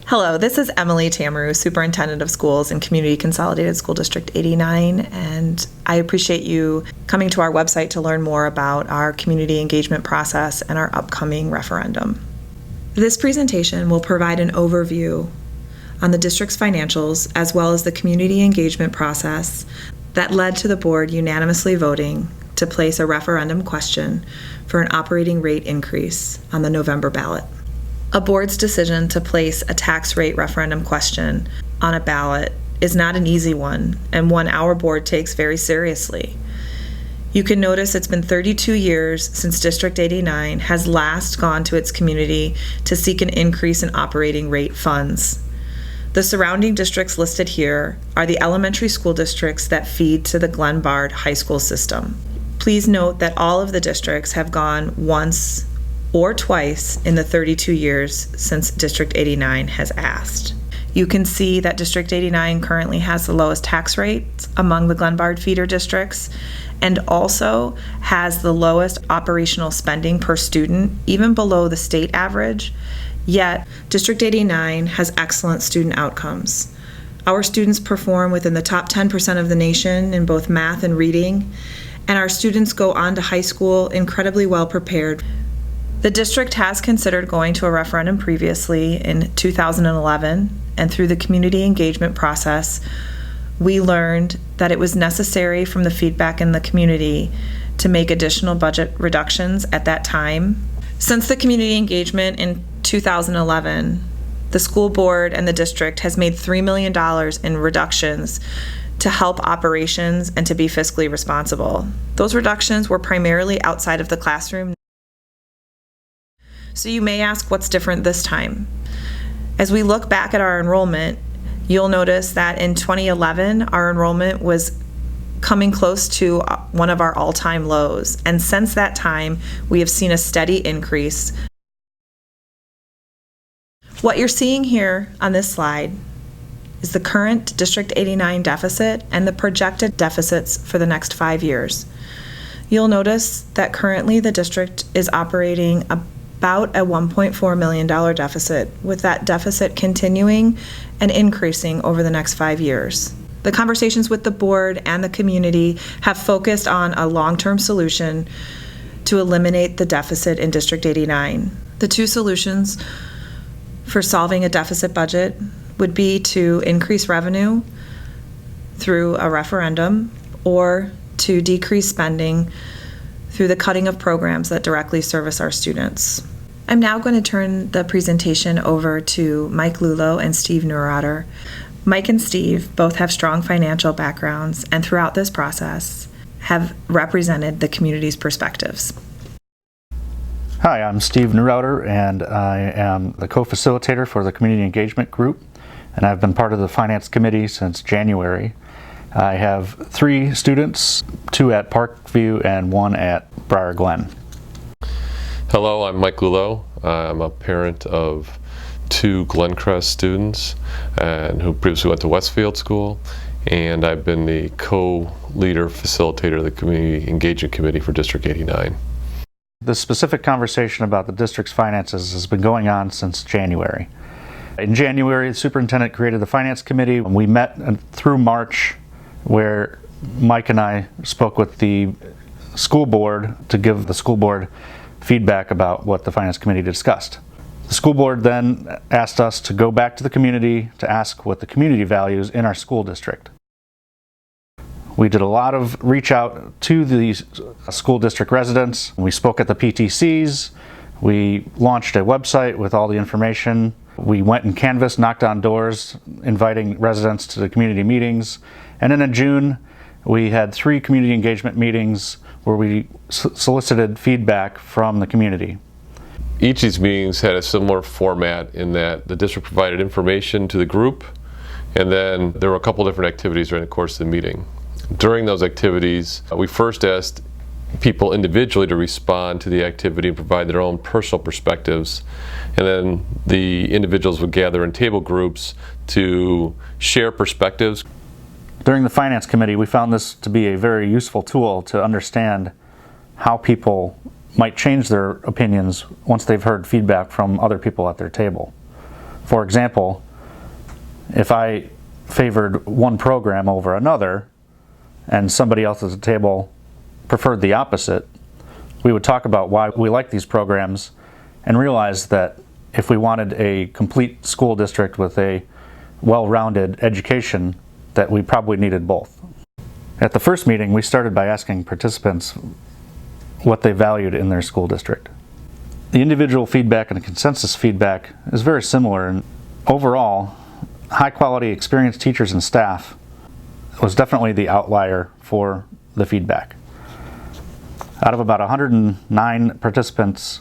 Hello, this is Emily Tamaru, Superintendent of Schools in Community Consolidated School District 89, and I appreciate you coming to our website to learn more about our community engagement process and our upcoming referendum. This presentation will provide an overview on the district's financials as well as the community engagement process that led to the board unanimously voting to place a referendum question for an operating rate increase on the November ballot. A board's decision to place a tax rate referendum question on a ballot is not an easy one, and one our board takes very seriously. You can notice it's been 32 years since District 89 has last gone to its community to seek an increase in operating rate funds. The surrounding districts listed here are the elementary school districts that feed to the Glen Bard High School system. Please note that all of the districts have gone once or twice in the 32 years since District 89 has asked. You can see that District 89 currently has the lowest tax rates among the Glen Bard feeder districts and also has the lowest operational spending per student, even below the state average. Yet, District 89 has excellent student outcomes. Our students perform within the top 10% of the nation in both math and reading, and our students go on to high school incredibly well prepared. The district has considered going to a referendum previously in 2011, and through the community engagement process, we learned that it was necessary from the feedback in the community to make additional budget reductions at that time. Since the community engagement in 2011, the school board and the district has made $3 million in reductions to help operations and to be fiscally responsible. Those reductions were primarily outside of the classroom. So you may ask, what's different this time? As we look back at our enrollment, you'll notice that in 2011, our enrollment was coming close to one of our all-time lows. And since that time, we have seen a steady increase. What you're seeing here on this slide is the current District 89 deficit and the projected deficits for the next 5 years. You'll notice that currently the district is operating about a $1.4 million deficit, with that deficit continuing and increasing over the next 5 years. The conversations with the board and the community have focused on a long-term solution to eliminate the deficit in District 89. The two solutions for solving a deficit budget would be to increase revenue through a referendum or to decrease spending through the cutting of programs that directly service our students. I'm now going to turn the presentation over to Mike Lulo and Steve Neurotter. Mike and Steve both have strong financial backgrounds and throughout this process have represented the community's perspectives. Hi, I'm Steve Neurotter, and I am the co-facilitator for the Community Engagement Group, and I've been part of the Finance Committee since January. I have 3 students, 2 at Parkview and 1 at Briar Glen. Hello, I'm Mike Lulo. I'm a parent of 2 Glencrest students and who previously went to Westfield School, and I've been the co-leader facilitator of the Community Engagement Committee for District 89. The specific conversation about the district's finances has been going on since January. In January, the superintendent created the Finance Committee. We met through March, where Mike and I spoke with the school board to give the school board feedback about what the Finance Committee discussed. The school board then asked us to go back to the community to ask what the community values in our school district. We did a lot of reach out to the school district residents. We spoke at the PTCs. We launched a website with all the information. We went and canvassed, knocked on doors, inviting residents to the community meetings. And then in June, we had 3 community engagement meetings where we solicited feedback from the community. Each of these meetings had a similar format in that the district provided information to the group, and then there were a couple different activities during the course of the meeting. During those activities, we first asked people individually to respond to the activity and provide their own personal perspectives, and then the individuals would gather in table groups to share perspectives. During the Finance Committee, we found this to be a very useful tool to understand how people might change their opinions once they've heard feedback from other people at their table. For example, if I favored one program over another and somebody else at the table preferred the opposite, we would talk about why we like these programs and realize that if we wanted a complete school district with a well-rounded education, that we probably needed both. At the first meeting, we started by asking participants what they valued in their school district. The individual feedback and the consensus feedback is very similar, and overall, high-quality, experienced teachers and staff was definitely the outlier for the feedback. Out of about 109 participants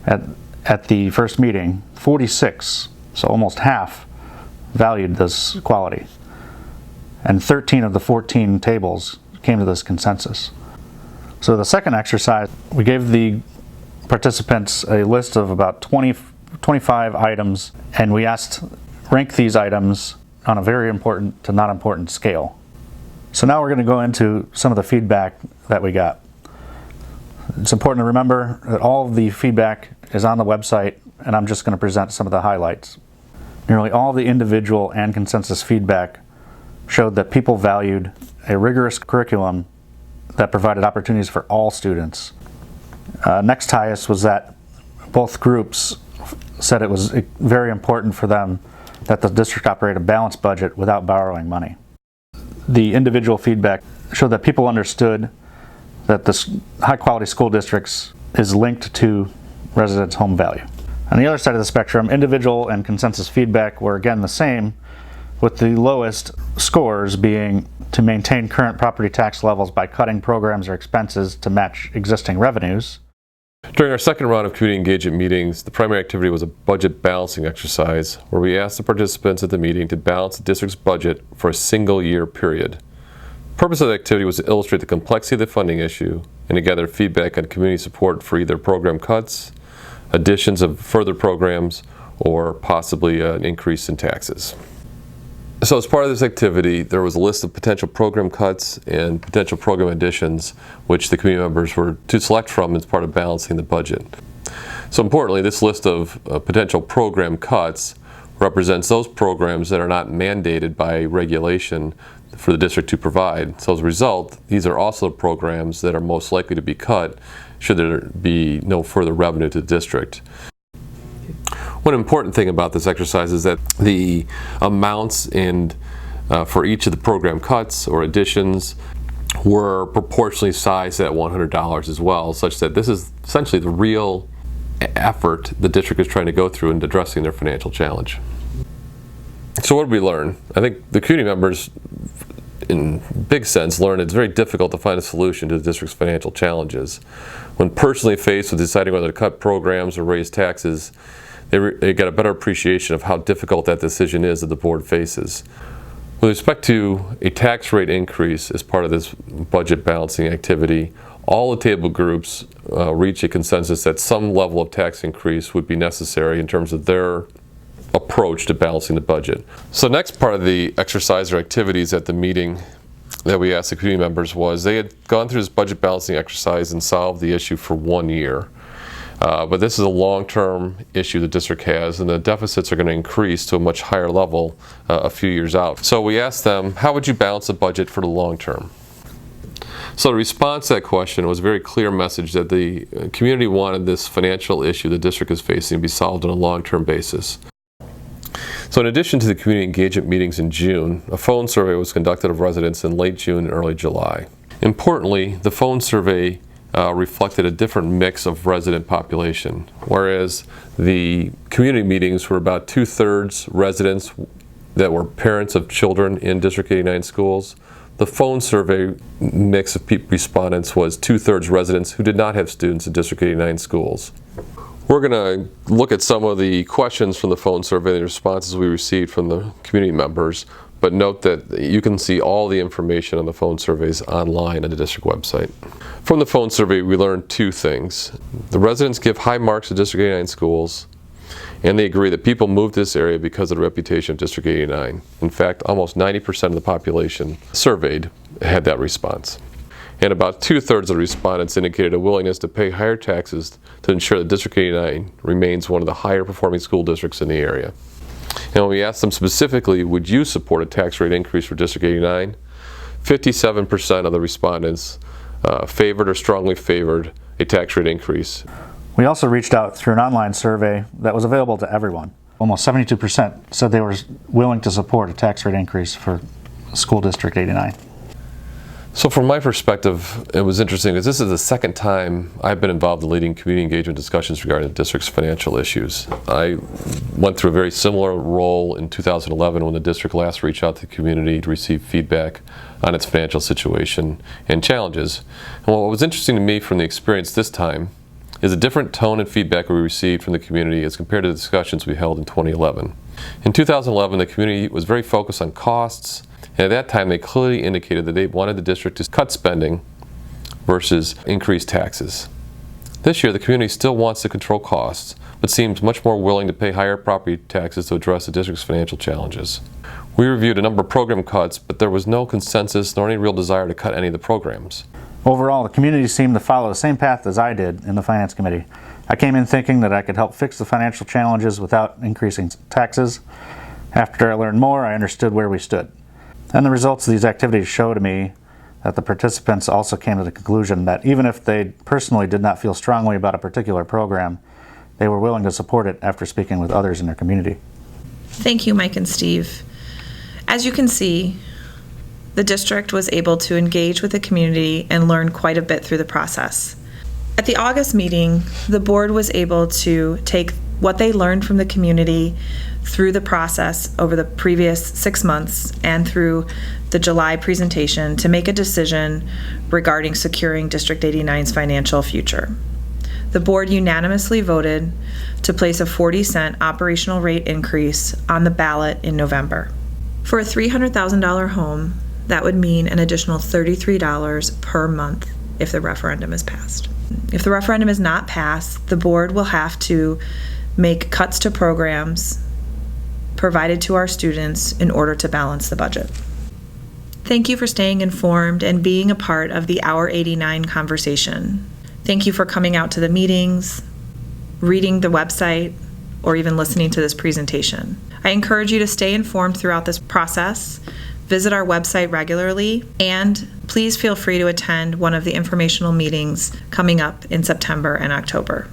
at the first meeting, 46, so almost half, valued this quality. And 13 of the 14 tables came to this consensus. So the second exercise, we gave the participants a list of about 25 items, and we asked, rank these items on a very important to not important scale. So now we're going to go into some of the feedback that we got. It's important to remember that all of the feedback is on the website, and I'm just going to present some of the highlights. Nearly all of the individual and consensus feedback showed that people valued a rigorous curriculum that provided opportunities for all students. Next highest was that both groups said it was very important for them that the district operate a balanced budget without borrowing money. The individual feedback showed that people understood that the high-quality school districts is linked to residents' home value. On the other side of the spectrum, individual and consensus feedback were again the same, with the lowest scores being to maintain current property tax levels by cutting programs or expenses to match existing revenues. During our second round of community engagement meetings, the primary activity was a budget balancing exercise where we asked the participants at the meeting to balance the district's budget for a single year period. The purpose of the activity was to illustrate the complexity of the funding issue and to gather feedback on community support for either program cuts, additions of further programs, or possibly an increase in taxes. So as part of this activity, there was a list of potential program cuts and potential program additions, which the community members were to select from as part of balancing the budget. So importantly, this list of potential program cuts represents those programs that are not mandated by regulation for the district to provide. So as a result, these are also programs that are most likely to be cut should there be no further revenue to the district. One important thing about this exercise is that the amounts for each of the program cuts or additions were proportionally sized at $100 as well, such that this is essentially the real effort the district is trying to go through in addressing their financial challenge. So what did we learn? I think the community members, in big sense, learned it's very difficult to find a solution to the district's financial challenges. When personally faced with deciding whether to cut programs or raise taxes, they got a better appreciation of how difficult that decision is that the board faces. With respect to a tax rate increase as part of this budget balancing activity, all the table groups reached a consensus that some level of tax increase would be necessary in terms of their approach to balancing the budget. So next part of the exercise or activities at the meeting that we asked the community members was they had gone through this budget balancing exercise and solved the issue for 1 year. But this is a long-term issue the district has, and the deficits are going to increase to a much higher level a few years out. So we asked them, how would you balance the budget for the long term? So the response to that question was a very clear message that the community wanted this financial issue the district is facing to be solved on a long-term basis. So in addition to the community engagement meetings in June, a phone survey was conducted of residents in late June and early July. Importantly, the phone survey reflected a different mix of resident population, whereas the community meetings were about 2/3 residents that were parents of children in District 89 schools. The phone survey mix of respondents was 2/3 residents who did not have students in District 89 schools. We're going to look at some of the questions from the phone survey and the responses we received from the community members, but note that you can see all the information on the phone surveys online on the district website. From the phone survey, we learned two things. The residents give high marks to District 89 schools, and they agree that people move to this area because of the reputation of District 89. In fact, almost 90% of the population surveyed had that response. And about 2/3 of the respondents indicated a willingness to pay higher taxes to ensure that District 89 remains one of the higher performing school districts in the area. And when we asked them specifically, would you support a tax rate increase for District 89? 57% of the respondents favored or strongly favored a tax rate increase. We also reached out through an online survey that was available to everyone. Almost 72% said they were willing to support a tax rate increase for School District 89. So from my perspective, it was interesting because this is the second time I've been involved in leading community engagement discussions regarding the district's financial issues. I went through a very similar role in 2011 when the district last reached out to the community to receive feedback on its financial situation and challenges. And what was interesting to me from the experience this time is a different tone and feedback we received from the community as compared to the discussions we held in 2011. In 2011, the community was very focused on costs, and at that time they clearly indicated that they wanted the district to cut spending versus increase taxes. This year, the community still wants to control costs, but seems much more willing to pay higher property taxes to address the district's financial challenges. We reviewed a number of program cuts, but there was no consensus nor any real desire to cut any of the programs. Overall, the community seemed to follow the same path as I did in the Finance Committee. I came in thinking that I could help fix the financial challenges without increasing taxes. After I learned more, I understood where we stood. And the results of these activities show to me that the participants also came to the conclusion that even if they personally did not feel strongly about a particular program, they were willing to support it after speaking with others in their community. Thank you, Mike and Steve. As you can see, the district was able to engage with the community and learn quite a bit through the process. At the August meeting, the board was able to take what they learned from the community through the process over the previous 6 months and through the July presentation to make a decision regarding securing District 89's financial future. The board unanimously voted to place a 40-cent operational rate increase on the ballot in November. For a $300,000 home, that would mean an additional $33 per month if the referendum is passed. If the referendum is not passed, the board will have to make cuts to programs provided to our students in order to balance the budget. Thank you for staying informed and being a part of the Hour 89 conversation. Thank you for coming out to the meetings, reading the website, or even listening to this presentation. I encourage you to stay informed throughout this process, visit our website regularly, and please feel free to attend one of the informational meetings coming up in September and October.